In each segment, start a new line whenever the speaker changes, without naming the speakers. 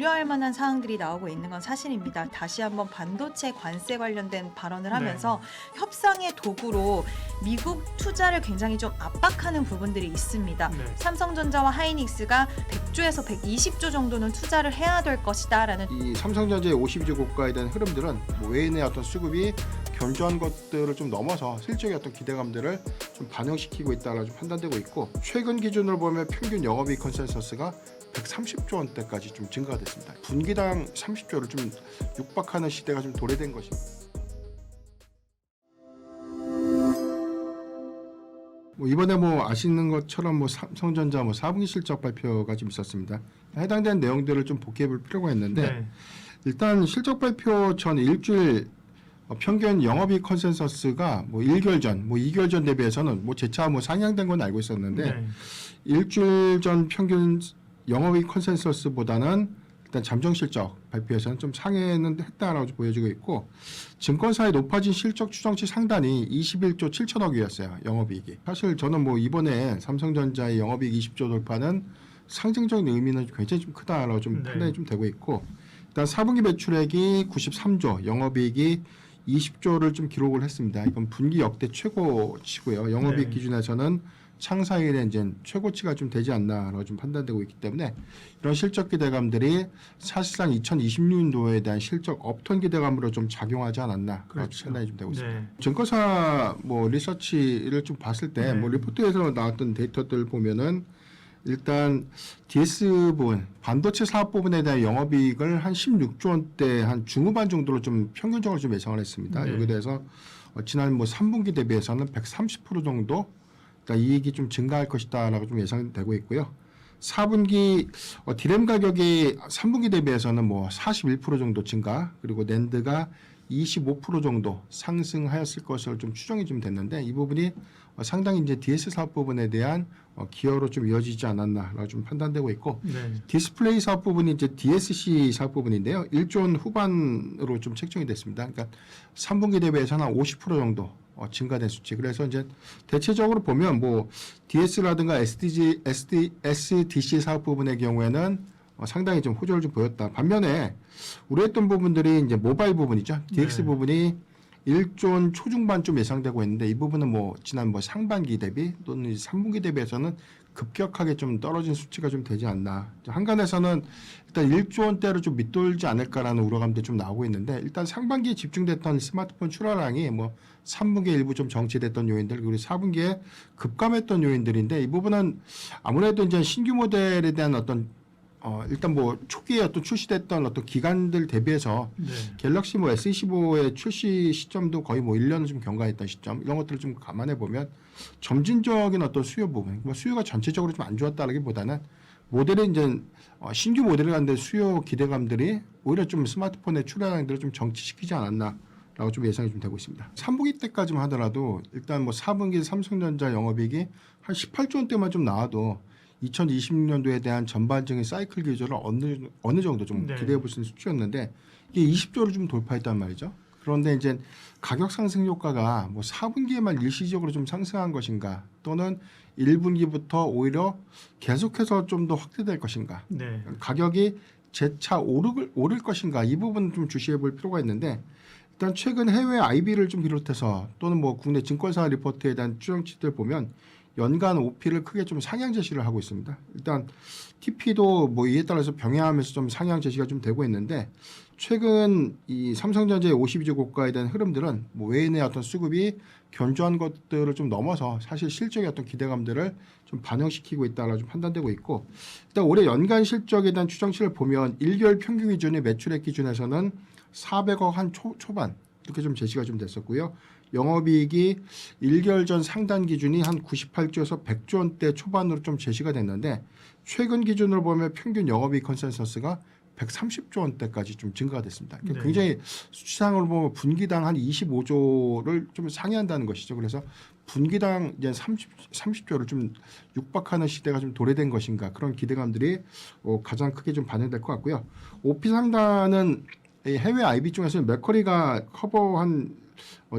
우려할 만한 사항들이 나오고 있는 건 사실입니다. 다시 한번 반도체 관세 관련된 발언을 하면서 협상의 도구로 미국 투자를 굉장히 좀 압박하는 부분들이 있습니다. 삼성전자와 하이닉스가 100조에서 120조 정도는 투자를 해야 될 것이다라는
이 삼성전자의 52조 고가에 대한 흐름들은 뭐 외인의 어떤 수급이 견조한 것들을 좀 넘어서 실질적인 어떤 기대감들을 좀 반영시키고 있다고 좀 판단되고 있고, 최근 기준으로 보면 평균 영업이익 컨센서스가 130조 원대까지 좀 증가가 됐습니다. 분기당 30조를 좀 육박하는 시대가 좀 도래된 것입니다. 이번에 아시는 것처럼 삼성전자 4분기 실적 발표가 좀 있었습니다. 해당되는 내용들을 좀 복귀해 볼 필요가 있는데, 일단 실적 발표 전 일주일 평균 영업이익 컨센서스가 1개월 전, 2개월 전 대비해서는 재차 상향된 건 알고 있었는데, 일주일 전 평균 영업이익 컨센서스보다는 일단 잠정 실적 발표에서는 좀 상회는 했다라고 보여지고 있고, 증권사의 높아진 실적 추정치 상단이 21조 7천억 이었어요. 영업이익이. 사실 저는 이번에 삼성전자의 영업이익 20조 돌파는 상징적인 의미는 굉장히 좀 크다라고 좀 판단이 좀 되고 있고, 일단 4분기 매출액이 93조, 영업이익이 20조를 좀 기록을 했습니다. 이건 분기 역대 최고치고요. 영업이익 기준에서는 창사 이래 이제 최고치가 좀 되지 않나라고 좀 판단되고 있기 때문에, 이런 실적 기대감들이 사실상 2026년도에 대한 실적 업턴 기대감으로 좀 작용하지 않았나 판단이 좀 되고 있습니다. 증권사 리서치를 좀 봤을 때 리포트에서 나왔던 데이터들 보면은, 일단 DS 부분, 반도체 사업 부분에 대한 영업이익을 한 16조 원대 한 중후반 정도로 좀 평균적으로 좀 예상을 했습니다. 여기에 대해서 지난 3분기 대비해서는 130% 정도 이익이 좀 증가할 것이다라고 좀 예상되고 있고요. 4분기 디램 가격이 3분기 대비해서는 41% 정도 증가, 그리고 낸드가 25% 정도 상승하였을 것으로 좀 추정이 좀 됐는데, 이 부분이 상당히 이제 DS 사업 부분에 대한 기여로 좀 이어지지 않았나라고 좀 판단되고 있고, 디스플레이 사업 부분이 이제 DSC 사업 부분인데요. 1조 원 후반으로 좀 책정이 됐습니다. 그러니까 3분기 대비해서는 한 50% 정도 증가된 수치. 그래서 이제 대체적으로 보면 DS라든가 SDC 사업 부분의 경우에는 상당히 좀 호조를 좀 보였다. 반면에 우려했던 부분들이 이제 모바일 부분이죠. DX 부분이 1조 원 초중반 좀 예상되고 있는데, 이 부분은 지난 상반기 대비 또는 3분기 대비해서는 급격하게 좀 떨어진 수치가 좀 되지 않나. 한간에서는 일단 1조 원대로 좀 밑돌지 않을까라는 우려감도 좀 나오고 있는데, 일단 상반기에 집중됐던 스마트폰 출하량이 3분기에 일부 좀 정체됐던 요인들, 그리고 4분기에 급감했던 요인들인데, 이 부분은 아무래도 이제 신규 모델에 대한 어떤 일단 초기에 출시됐던 기간들 대비해서 갤럭시 S25의 출시 시점도 거의 1년을 좀 경과했던 시점, 이런 것들을 좀 감안해 보면 점진적인 수요 부분, 수요가 전체적으로 좀 안 좋았다라기보다는 모델이 이제 신규 모델을 갖는데 수요 기대감들이 오히려 좀 스마트폰의 출하량들을 좀 정치시키지 않았나라고 좀 예상이 좀 되고 있습니다. 3분기 때까지만 하더라도 일단 4분기 삼성전자 영업이익이 한 18조 원대만 좀 나와도 2026년도에 대한 전반적인 사이클 기조를 어느 정도 좀 기대해 볼 수 있는 수치였는데, 이게 20조를 좀 돌파했단 말이죠. 그런데 이제 가격 상승 효과가 4분기에만 일시적으로 좀 상승한 것인가, 또는 1분기부터 오히려 계속해서 좀 더 확대될 것인가, 가격이 재차 오를 것인가, 이 부분은 좀 주시해 볼 필요가 있는데, 일단 최근 해외 IB를 좀 비롯해서 또는 국내 증권사 리포트에 대한 추정치들 보면 연간 OP를 크게 좀 상향 제시를 하고 있습니다. 일단 TP도 이에 따라서 병행하면서 좀 상향 제시가 좀 되고 있는데, 최근 이 삼성전자의 52조 고가에 대한 흐름들은 외인의 어떤 수급이 견조한 것들을 좀 넘어서 사실 실적의 어떤 기대감들을 좀 반영시키고 있다라고 좀 판단되고 있고, 일단 올해 연간 실적에 대한 추정치를 보면 1개월 평균 기준의 매출액 기준에서는 400억 한 초반 이렇게 좀 제시가 좀 됐었고요. 영업이익이 1개월 전 상단 기준이 한 98조에서 100조 원대 초반으로 좀 제시가 됐는데, 최근 기준으로 보면 평균 영업이익 컨센서스가 130조 원대까지 좀 증가가 됐습니다. 굉장히 수치상으로 보면 분기당 한 25조를 좀 상회한다는 것이죠. 그래서 분기당 이제 30조를 좀 육박하는 시대가 좀 도래된 것인가, 그런 기대감들이 가장 크게 좀 반영될 것 같고요. OP 상단은 이 해외 IB 중에서는 맥쿼리가 커버한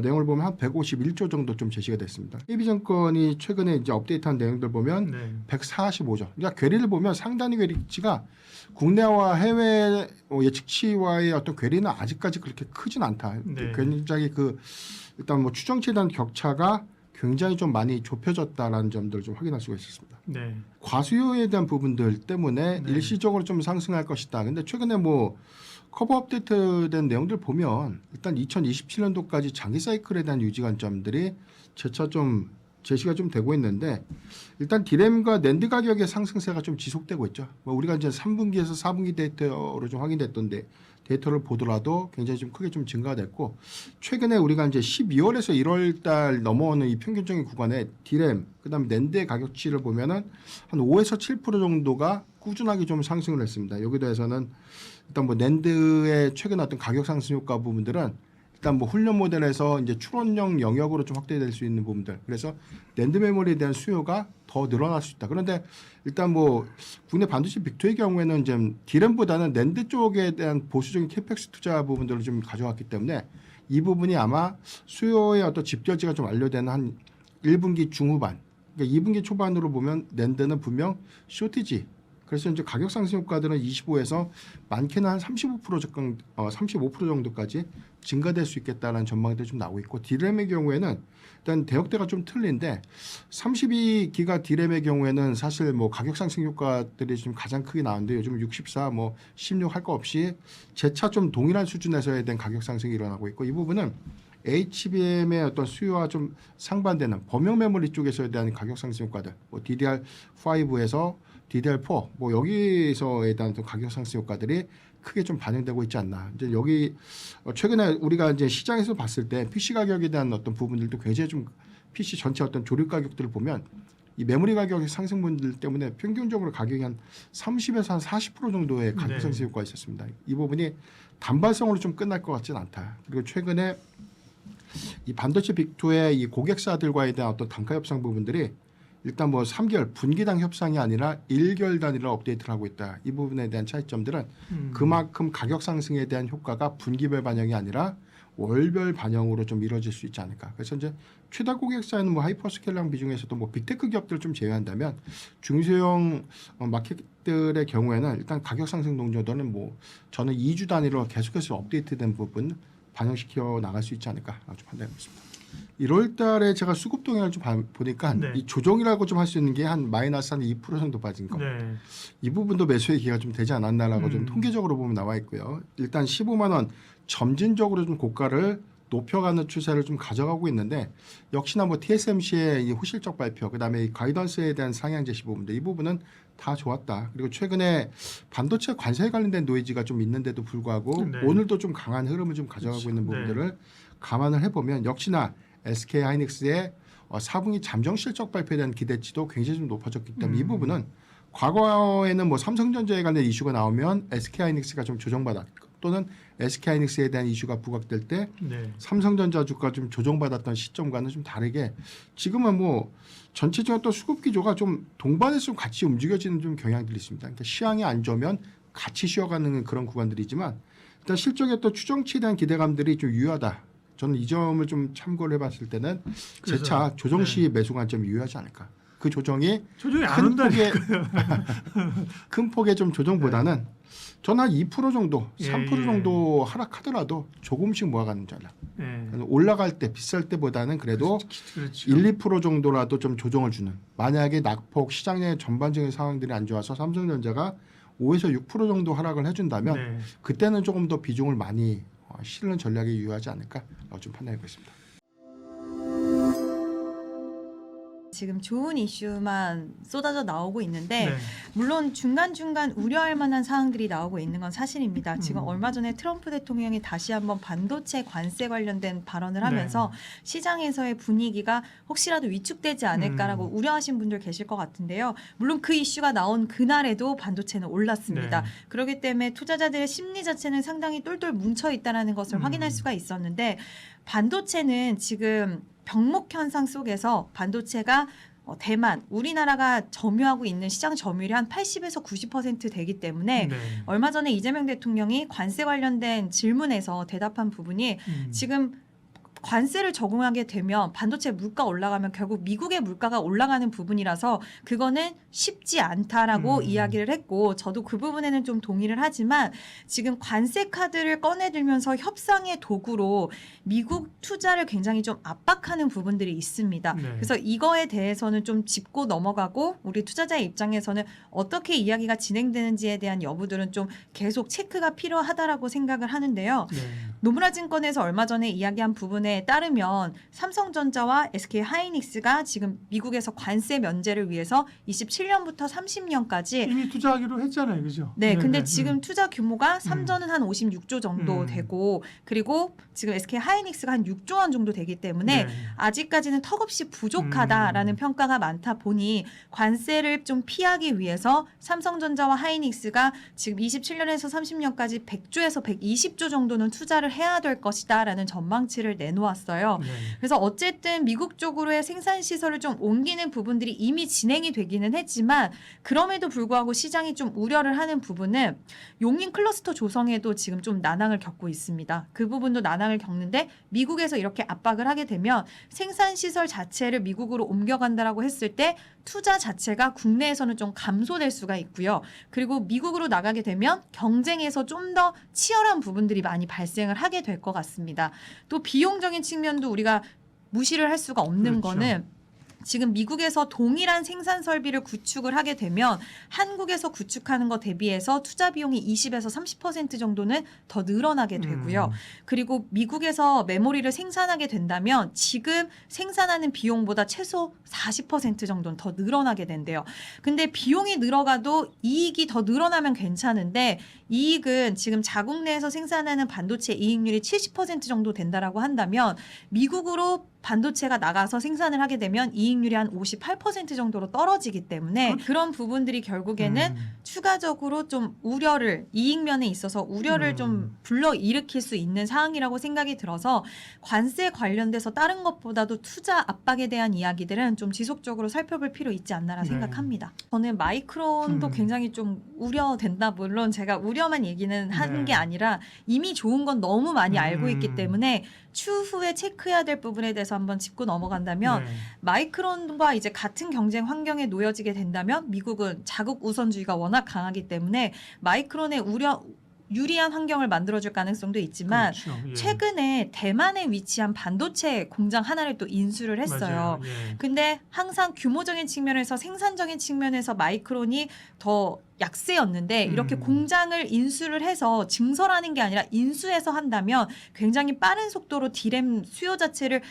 내용을 보면 한 151조 정도 좀 제시가 됐습니다. KB증권이 최근에 이제 업데이트한 내용들 보면 145조. 그러니까 괴리를 보면 상단위 괴리치가 국내와 해외 예측치와의 어떤 괴리는 아직까지 그렇게 크진 않다. 굉장히 일단 뭐 추정치에 대한 격차가 굉장히 좀 많이 좁혀졌다라는 점들을 좀 확인할 수가 있었습니다. 과수요에 대한 부분들 때문에 일시적으로 좀 상승할 것이다. 근데 최근에 뭐 커버 업데이트된 내용들 보면 일단 2027년도까지 장기 사이클에 대한 유지 관점들이 재차 좀 제시가 좀 되고 있는데 일단 디램과 낸드 가격의 상승세가 좀 지속되고 있죠. 뭐 우리가 이제 3분기에서 4분기 데이터로 좀 확인됐던데 데이터를 보더라도 굉장히 좀 크게 좀 증가가 됐고 최근에 우리가 이제 12월에서 1월 달 넘어오는 이 평균적인 구간에 디램 그다음에 낸드의 가격치를 보면은 한 5에서 7% 정도가 꾸준하게 좀 상승을 했습니다. 여기 대해서는 일단 뭐 낸드의 최근 어떤 가격 상승 효과 부분들은 일단 뭐 훈련 모델에서 이제 추론형 영역으로 좀 확대될 수 있는 부분들. 그래서 낸드 메모리에 대한 수요가 더 늘어날 수 있다. 그런데 일단 뭐 국내 반도체 빅2의 경우에는 이제 디램보다는 낸드 쪽에 대한 보수적인 캐펙스 투자 부분들을 좀 가져왔기 때문에 이 부분이 아마 수요의 어떤 집결지가 좀 완료되는 한 1분기 중후반, 그러니까 2분기 초반으로 보면 낸드는 분명 쇼티지. 그래서 이제 가격 상승 효과들은 25에서 많게는 한 35% 정도까지 증가될 수 있겠다라는 전망들이 좀 나오고 있고 디램의 경우에는 일단 대역대가 좀 틀린데 32기가 디램의 경우에는 사실 뭐 가격 상승 효과들이 좀 가장 크게 나오는데 요즘 64, 뭐 16 할 거 없이 재차 좀 동일한 수준에서에 대한 가격 상승이 일어나고 있고 이 부분은 HBM의 어떤 수요와 좀 상반되는 범용 메모리 쪽에서에 대한 가격 상승 효과들, 뭐 DDR5에서 DDR4 뭐 여기서에 대한 가격 상승 효과들이 크게 좀 반영되고 있지 않나. 이제 여기 최근에 우리가 이제 시장에서 봤을 때 PC 가격에 대한 어떤 부분들도 굉장히 좀 PC 전체 어떤 조립 가격들을 보면 이 메모리 가격의 상승분들 때문에 평균적으로 가격이 한 30에서 한 40% 정도의 가격 상승 효과가 있었습니다. 이 부분이 단발성으로 좀 끝날 것 같지는 않다. 그리고 최근에 이 반도체 빅2의 이 고객사들과에 대한 어떤 단가 협상 부분들이 일단 뭐 3개월 분기당 협상이 아니라 1개월 단위로 업데이트를 하고 있다. 이 부분에 대한 차이점들은 그만큼 가격 상승에 대한 효과가 분기별 반영이 아니라 월별 반영으로 좀 이루어질 수 있지 않을까. 그래서 이제 최다 고객사는 뭐 하이퍼스케일러 비중에서도 뭐 빅테크 기업들을 좀 제외한다면 중소형 마켓들의 경우에는 일단 가격 상승 동조도는 뭐 저는 2주 단위로 계속해서 업데이트된 부분 반영시켜 나갈 수 있지 않을까 좀 판단하고 있습니다. 1월 달에 제가 수급 동향을 좀 보니까 이 조정이라고 좀 할 수 있는 게 한 마이너스 한 2% 정도 빠진 거. 이 부분도 매수의 기회가 좀 되지 않았나라고 좀 통계적으로 보면 나와 있고요. 일단 15만 원 점진적으로 좀 고가를 높여가는 추세를 좀 가져가고 있는데 역시나 뭐 TSMC의 이 후실적 발표, 그다음에 이 가이던스에 대한 상향 제시 부분들 이 부분은 다 좋았다. 그리고 최근에 반도체 관세에 관련된 노이즈가 좀 있는데도 불구하고 오늘도 좀 강한 흐름을 좀 가져가고 있는 부분들을 감안을 해보면 역시나 SK 하이닉스의 4분기 잠정 실적 발표에 대한 기대치도 굉장히 좀 높아졌기 때문에 이 부분은 과거에는 뭐 삼성전자에 관련 이슈가 나오면 SK 하이닉스가 좀 조정받았고 또는 SK 하이닉스에 대한 이슈가 부각될 때 삼성전자 주가 좀 조정받았던 시점과는 좀 다르게 지금은 뭐 전체적인 또 수급 기조가 좀 동반해서 좀 같이 움직여지는 좀 경향들이 있습니다. 그러니까 시황이 안 좋으면 같이 쉬어가는 그런 구간들이지만 일단 실적의 또 추정치에 대한 기대감들이 좀 유효하다. 저는 이 점을 좀 참고를 해봤을 때는 재차 조정 시 매수 관점이 유효하지 않을까. 그 조정이
안 온다니까요.
큰 폭의 좀 조정보다는 저는 한 2% 정도, 3% 정도 하락하더라도 조금씩 모아가는 전략. 올라갈 때 비쌀 때보다는 그래도 1, 2% 정도라도 좀 조정을 주는. 만약에 낙폭 시장의 전반적인 상황들이 안 좋아서 삼성전자가 5에서 6% 정도 하락을 해준다면 그때는 조금 더 비중을 많이 실는 전략이 유효하지 않을까라고 좀 판단해 보겠습니다.
지금 좋은 이슈만 쏟아져 나오고 있는데 물론 중간중간 우려할 만한 사항들이 나오고 있는 건 사실입니다. 지금 얼마 전에 트럼프 대통령이 다시 한번 반도체 관세 관련된 발언을 하면서 시장에서의 분위기가 혹시라도 위축되지 않을까라고 우려하신 분들 계실 것 같은데요. 물론 그 이슈가 나온 그날에도 반도체는 올랐습니다. 그렇기 때문에 투자자들의 심리 자체는 상당히 똘똘 뭉쳐 있다는 것을 확인할 수가 있었는데 반도체는 지금 병목 현상 속에서 반도체가 대만, 우리나라가 점유하고 있는 시장 점유율이 한 80에서 90% 되기 때문에 얼마 전에 이재명 대통령이 관세 관련된 질문에서 대답한 부분이 지금 관세를 적용하게 되면 반도체 물가 올라가면 결국 미국의 물가가 올라가는 부분이라서 그거는 쉽지 않다라고 이야기를 했고 저도 그 부분에는 좀 동의를 하지만 지금 관세 카드를 꺼내들면서 협상의 도구로 미국 투자를 굉장히 좀 압박하는 부분들이 있습니다. 그래서 이거에 대해서는 좀 짚고 넘어가고 우리 투자자의 입장에서는 어떻게 이야기가 진행되는지에 대한 여부들은 좀 계속 체크가 필요하다라고 생각을 하는데요. 노무라 증권에서 얼마 전에 이야기한 부분에 따르면 삼성전자와 SK 하이닉스가 지금 미국에서 관세 면제를 위해서 27년부터 30년까지
이미 투자하기로 했잖아요, 그죠?
네, 근데 지금 투자 규모가 삼전은 한 56조 정도 되고 그리고 지금 SK 하이닉스가 한 6조 원 정도 되기 때문에 아직까지는 턱없이 부족하다라는 평가가 많다 보니 관세를 좀 피하기 위해서 삼성전자와 하이닉스가 지금 27년에서 30년까지 100조에서 120조 정도는 투자를 해야 될 것이다라는 전망치를 내놓았어요. 그래서 어쨌든 미국 쪽으로의 생산 시설을 좀 옮기는 부분들이 이미 진행이 되기는 했지만 그럼에도 불구하고 시장이 좀 우려를 하는 부분은 용인 클러스터 조성에도 지금 좀 난항을 겪고 있습니다. 그 부분도 난항을 겪는데 미국에서 이렇게 압박을 하게 되면 생산 시설 자체를 미국으로 옮겨간다라고 했을 때 투자 자체가 국내에서는 좀 감소될 수가 있고요. 그리고 미국으로 나가게 되면 경쟁에서 좀 더 치열한 부분들이 많이 발생을 하게 될 것 같습니다. 또 비용적인 측면도 우리가 무시를 할 수가 없는 거는 지금 미국에서 동일한 생산 설비를 구축을 하게 되면 한국에서 구축하는 것 대비해서 투자 비용이 20에서 30% 정도는 더 늘어나게 되고요. 그리고 미국에서 메모리를 생산하게 된다면 지금 생산하는 비용보다 최소 40% 정도는 더 늘어나게 된대요. 근데 비용이 늘어가도 이익이 더 늘어나면 괜찮은데 이익은 지금 자국 내에서 생산하는 반도체 이익률이 70% 정도 된다라고 한다면 미국으로 반도체가 나가서 생산을 하게 되면 이익률이 한 58% 정도로 떨어지기 때문에 그런 부분들이 결국에는 추가적으로 좀 우려를 이익 면에 있어서 우려를 좀 불러일으킬 수 있는 상황이라고 생각이 들어서 관세 관련돼서 다른 것보다도 투자 압박에 대한 이야기들은 좀 지속적으로 살펴볼 필요 있지 않나라 생각합니다. 저는 마이크론도 굉장히 좀 우려된다. 물론 제가 우려만 얘기는 하는 게 아니라 이미 좋은 건 너무 많이 알고 있기 때문에 추후에 체크해야 될 부분에 대해서 한번 짚고 넘어간다면 마이크론과 이제 같은 경쟁 환경에 놓여지게 된다면 미국은 자국 우선주의가 워낙 강하기 때문에 마이크론의 유리한 환경을 만들어줄 가능성도 있지만 최근에 대만에 위치한 반도체 공장 하나를 또 인수를 했어요. 근데 항상 규모적인 측면에서 생산적인 측면에서 마이크론이 더 약세였는데 이렇게 공장을 인수를 해서 증설하는 게 아니라 인수해서 한다면 굉장히 빠른 속도로 디램 수요 자체를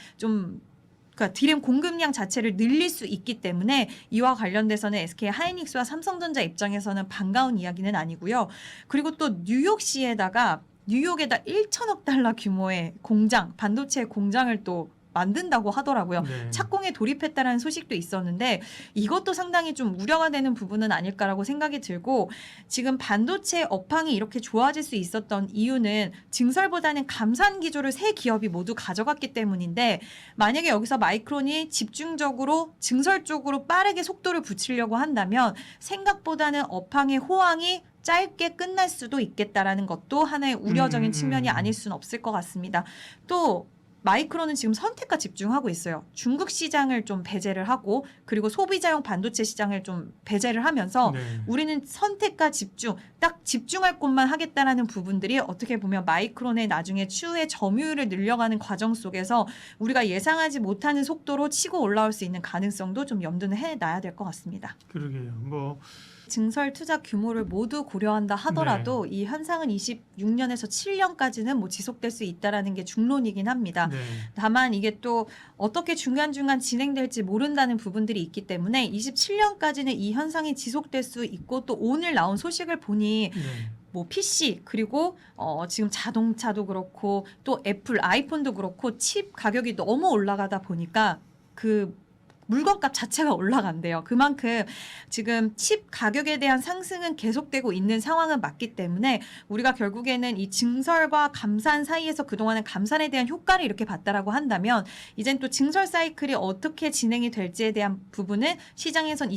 그러니까 디램 공급량 자체를 늘릴 수 있기 때문에 이와 관련돼서는 SK 하이닉스와 삼성전자 입장에서는 반가운 이야기는 아니고요. 그리고 또 뉴욕시에다 1천억 달러 규모의 공장, 반도체 공장을 또 만든다고 하더라고요. 착공에 돌입했다라는 소식도 있었는데 이것도 상당히 좀 우려가 되는 부분은 아닐까라고 생각이 들고 지금 반도체 업황이 이렇게 좋아질 수 있었던 이유는 증설보다는 감산 기조를 세 기업이 모두 가져갔기 때문인데 만약에 여기서 마이크론이 집중적으로 증설 쪽으로 빠르게 속도를 붙이려고 한다면 생각보다는 업황의 호황이 짧게 끝날 수도 있겠다라는 것도 하나의 우려적인 측면이 아닐 수는 없을 것 같습니다. 또 마이크론은 지금 선택과 집중하고 있어요. 중국 시장을 좀 배제를 하고 그리고 소비자용 반도체 시장을 좀 배제를 하면서 우리는 선택과 집중, 딱 집중할 곳만 하겠다라는 부분들이 어떻게 보면 마이크론의 나중에 추후에 점유율을 늘려가는 과정 속에서 우리가 예상하지 못하는 속도로 치고 올라올 수 있는 가능성도 좀 염두는 해놔야 될 것 같습니다.
그러게요.
증설 투자 규모를 모두 고려한다 하더라도 이 현상은 26년에서 7년까지는 지속될 수 있다라는 게 중론이긴 합니다. 다만 이게 또 어떻게 중간중간 진행될지 모른다는 부분들이 있기 때문에 27년까지는 이 현상이 지속될 수 있고 또 오늘 나온 소식을 보니 PC 그리고 지금 자동차도 그렇고 또 애플 아이폰도 그렇고 칩 가격이 너무 올라가다 보니까 그 물건값 자체가 올라간대요. 그만큼 지금 칩 가격에 대한 상승은 계속되고 있는 상황은 맞기 때문에 우리가 결국에는 이 증설과 감산 사이에서 그동안은 감산에 대한 효과를 이렇게 봤다라고 한다면 이젠 또 증설 사이클이 어떻게 진행이 될지에 대한 부분은 시장에서는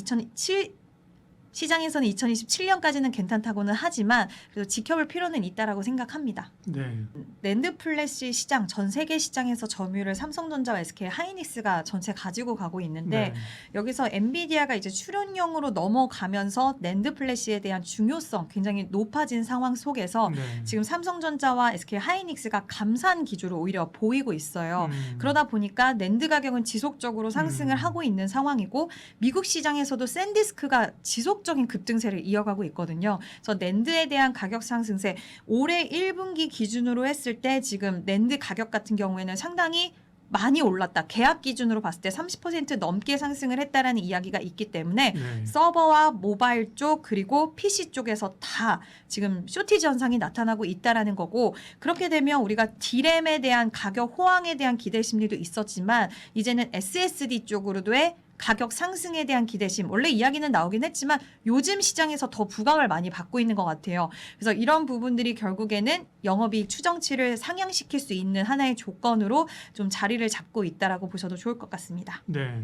2027년까지는 괜찮다고는 하지만 그래도 지켜볼 필요는 있다라고 생각합니다.
네.
낸드 플래시 시장 전 세계 시장에서 점유율을 삼성전자와 SK 하이닉스가 전체 가지고 가고 있는데
네.
여기서 엔비디아가 이제 출연형으로 넘어가면서 낸드 플래시에 대한 중요성 굉장히 높아진 상황 속에서
네.
지금 삼성전자와 SK 하이닉스가 감산 기조를 오히려 보이고 있어요. 그러다 보니까 낸드 가격은 지속적으로 상승을 하고 있는 상황이고 미국 시장에서도 샌디스크가 지속적인 급등세를 이어가고 있거든요. 그래서 낸드에 대한 가격 상승세 올해 1분기 기준으로 했을 때 지금 낸드 가격 같은 경우에는 상당히 많이 올랐다. 계약 기준으로 봤을 때 30% 넘게 상승을 했다라는 이야기가 있기 때문에
네.
서버와 모바일 쪽 그리고 PC 쪽에서 다 지금 쇼티지 현상이 나타나고 있다라는 거고 그렇게 되면 우리가 D램에 대한 가격 호황에 대한 기대 심리도 있었지만 이제는 SSD 쪽으로도의 가격 상승에 대한 기대심 원래 이야기는 나오긴 했지만 요즘 시장에서 더 부각을 많이 받고 있는 것 같아요. 그래서 이런 부분들이 결국에는 영업이익 추정치를 상향시킬 수 있는 하나의 조건으로 좀 자리를 잡고 있다라고 보셔도 좋을 것 같습니다.
네.